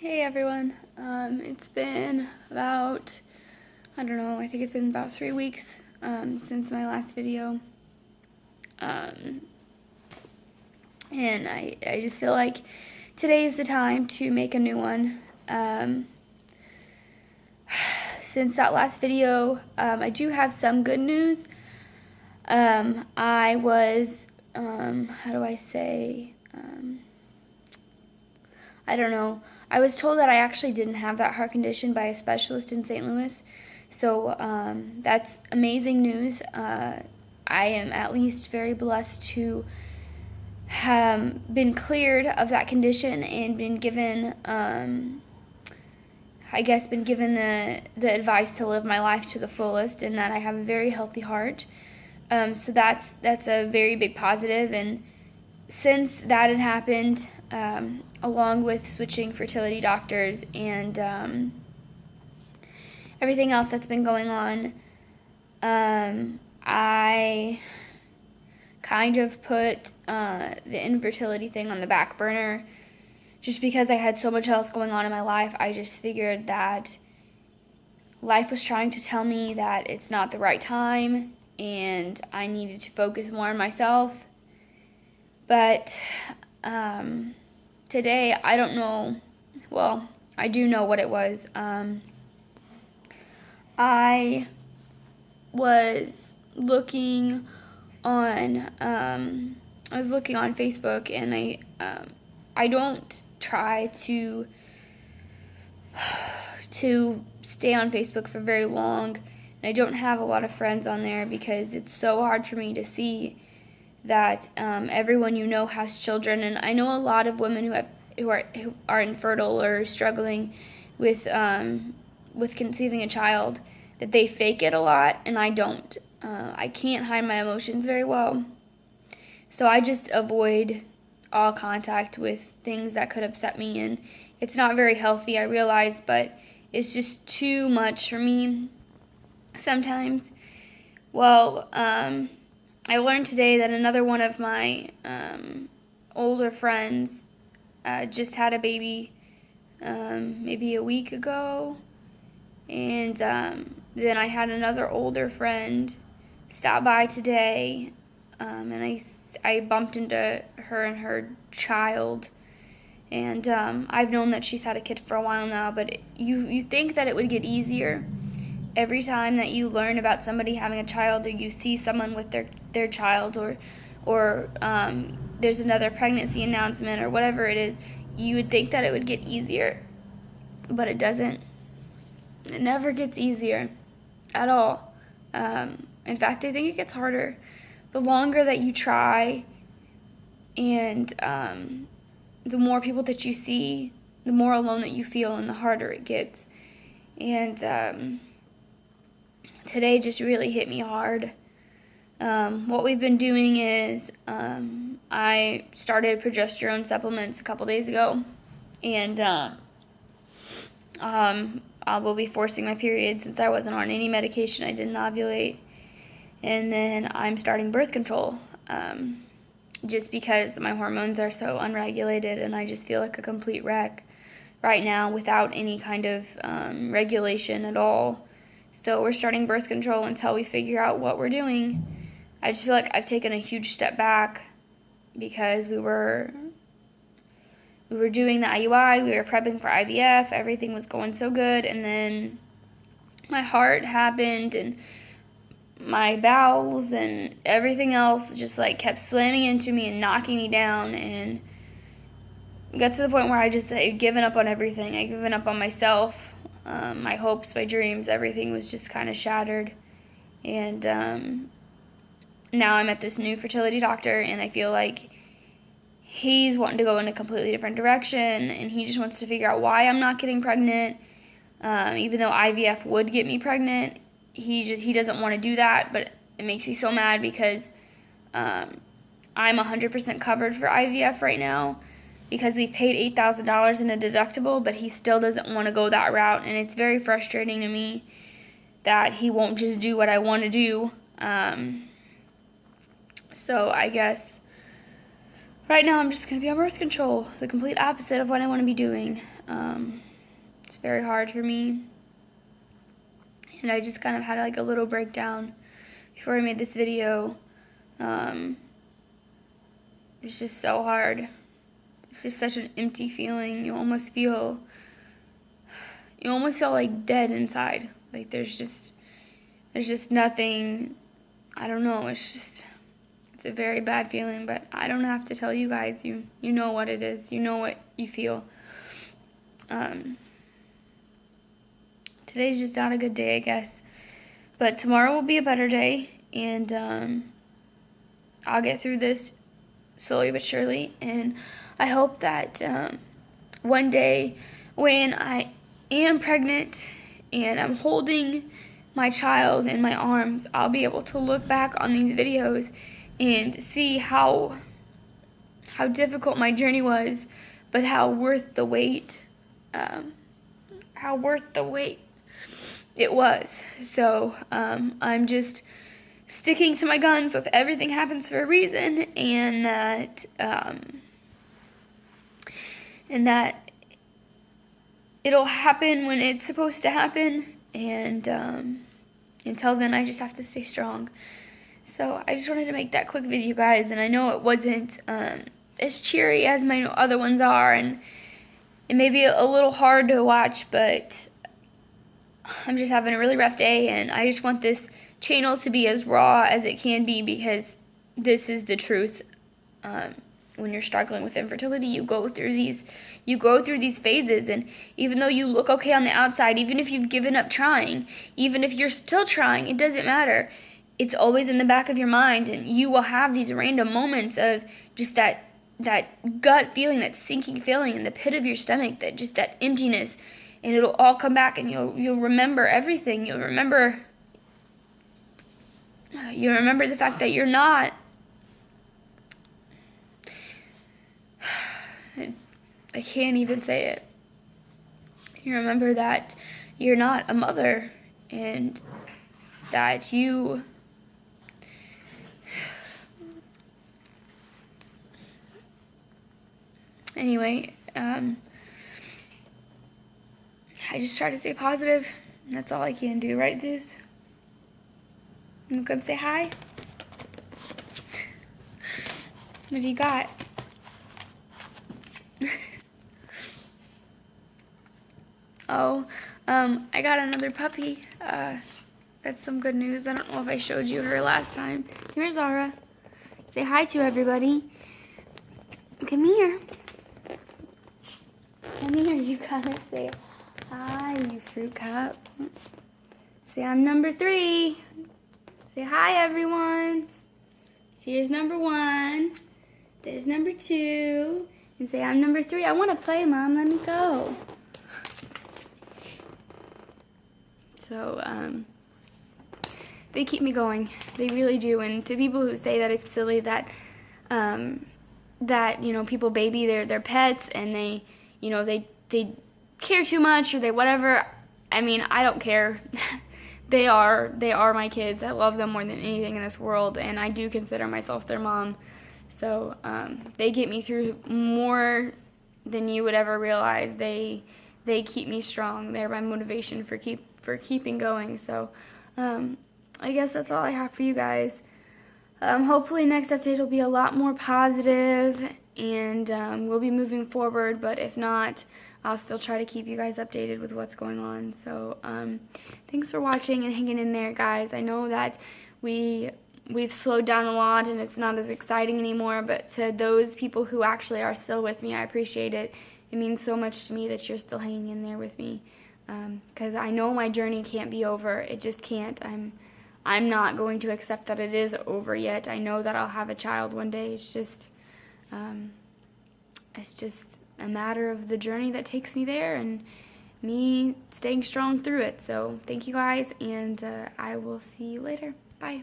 Hey everyone. It's been about, I don't know, I think it's been about 3 weeks since my last video. And I just feel like today is the time to make a new one. Since that last video, I do have some good news. I was, how do I say, I don't know. I was told that I actually didn't have that heart condition by a specialist in St. Louis. So that's amazing news. I am at least very blessed to have been cleared of that condition and been given, been given the advice to live my life to the fullest, and that I have a very healthy heart. So that's a very big positive. And since that had happened, along with switching fertility doctors and everything else that's been going on, I kind of put the infertility thing on the back burner just because I had so much else going on in my life. I just figured that life was trying to tell me that it's not the right time and I needed to focus more on myself. But today, I don't know, well, I do know what it was. I was looking on, Facebook, and I don't try to stay on Facebook for very long, and I don't have a lot of friends on there because it's so hard for me to see that everyone you know has children. And I know a lot of women who are infertile or struggling with conceiving a child, that they fake it a lot, and I don't. I can't hide my emotions very well, so I just avoid all contact with things that could upset me, and it's not very healthy, I realize, but it's just too much for me sometimes. Well, I learned today that another one of my older friends just had a baby maybe a week ago. And then I had another older friend stop by today, and I bumped into her and her child. And I've known that she's had a kid for a while now, but you think that it would get easier every time that you learn about somebody having a child, or you see someone with their child, or there's another pregnancy announcement or whatever it is. You would think that it would get easier, but it doesn't. It never gets easier at all. In fact, I think it gets harder the longer that you try, and the more people that you see, the more alone that you feel, and the harder it gets. And today just really hit me hard. What we've been doing is I started progesterone supplements a couple days ago, and I will be forcing my period since I wasn't on any medication. I didn't ovulate. And then I'm starting birth control just because my hormones are so unregulated, and I just feel like a complete wreck right now without any kind of regulation at all. So we're starting birth control until we figure out what we're doing. I just feel like I've taken a huge step back because we were doing the IUI, we were prepping for IVF, everything was going so good, and then my heart happened, and my bowels and everything else just like kept slamming into me and knocking me down, and got to the point where I just had given up on everything. I given up on myself, my hopes, my dreams, everything was just kind of shattered. And now I'm at this new fertility doctor, and I feel like he's wanting to go in a completely different direction, and he just wants to figure out why I'm not getting pregnant. Even though IVF would get me pregnant, he doesn't want to do that, but it makes me so mad because I'm 100% covered for IVF right now because we've paid $8,000 in a deductible, but he still doesn't want to go that route, and it's very frustrating to me that he won't just do what I want to do. So I guess right now I'm just going to be on birth control, the complete opposite of what I want to be doing. It's very hard for me. And I just kind of had like a little breakdown before I made this video. It's just so hard. It's just such an empty feeling. You almost feel like dead inside. Like there's just nothing. I don't know. It's a very bad feeling, but I don't have to tell you guys. You know what it is. You know what you feel. Today's just not a good day, I guess. But tomorrow will be a better day, and I'll get through this slowly but surely. And I hope that one day when I am pregnant and I'm holding my child in my arms, I'll be able to look back on these videos and see how difficult my journey was, but how worth the wait. It was. So I'm just sticking to my guns with everything happens for a reason, and that it'll happen when it's supposed to happen, and until then I just have to stay strong. So I just wanted to make that quick video, guys, and I know it wasn't as cheery as my other ones are, and it may be a little hard to watch, but I'm just having a really rough day, and I just want this channel to be as raw as it can be, because this is the truth. When you're struggling with infertility, you go through these phases, and even though you look okay on the outside, even if you've given up trying, even if you're still trying, it doesn't matter. It's always in the back of your mind, and you will have these random moments of just that gut feeling, that sinking feeling in the pit of your stomach, that emptiness. And it'll all come back, and you'll remember everything. You'll remember the fact that you're not. I can't even say it. You remember that you're not a mother, and that you anyway. I just try to stay positive, and that's all I can do, right, Zeus? You come say hi? What do you got? Oh, I got another puppy. That's some good news. I don't know if I showed you her last time. Here's Zara. Say hi to everybody. Come here. Come here, you gotta say hi, you fruit cup. Say I'm number 3. Say hi, everyone. So here's number 1. There's number 2. And say I'm number 3. I want to play, Mom. Let me go. So, they keep me going. They really do. And to people who say that it's silly that, people baby their pets, and they care too much, or they whatever. I mean, I don't care. They are my kids. I love them more than anything in this world, and I do consider myself their mom. So they get me through more than you would ever realize. They keep me strong. They're my motivation for keeping going. So I guess that's all I have for you guys. Hopefully next update will be a lot more positive, and we'll be moving forward, but if not, I'll still try to keep you guys updated with what's going on. So thanks for watching and hanging in there, guys. I know that we've slowed down a lot and it's not as exciting anymore, but to those people who actually are still with me, I appreciate it. It means so much to me that you're still hanging in there with me, because I know my journey can't be over. It just can't. I'm not going to accept that it is over yet. I know that I'll have a child one day. It's just a matter of the journey that takes me there, and me staying strong through it. So thank you guys, and I will see you later. Bye.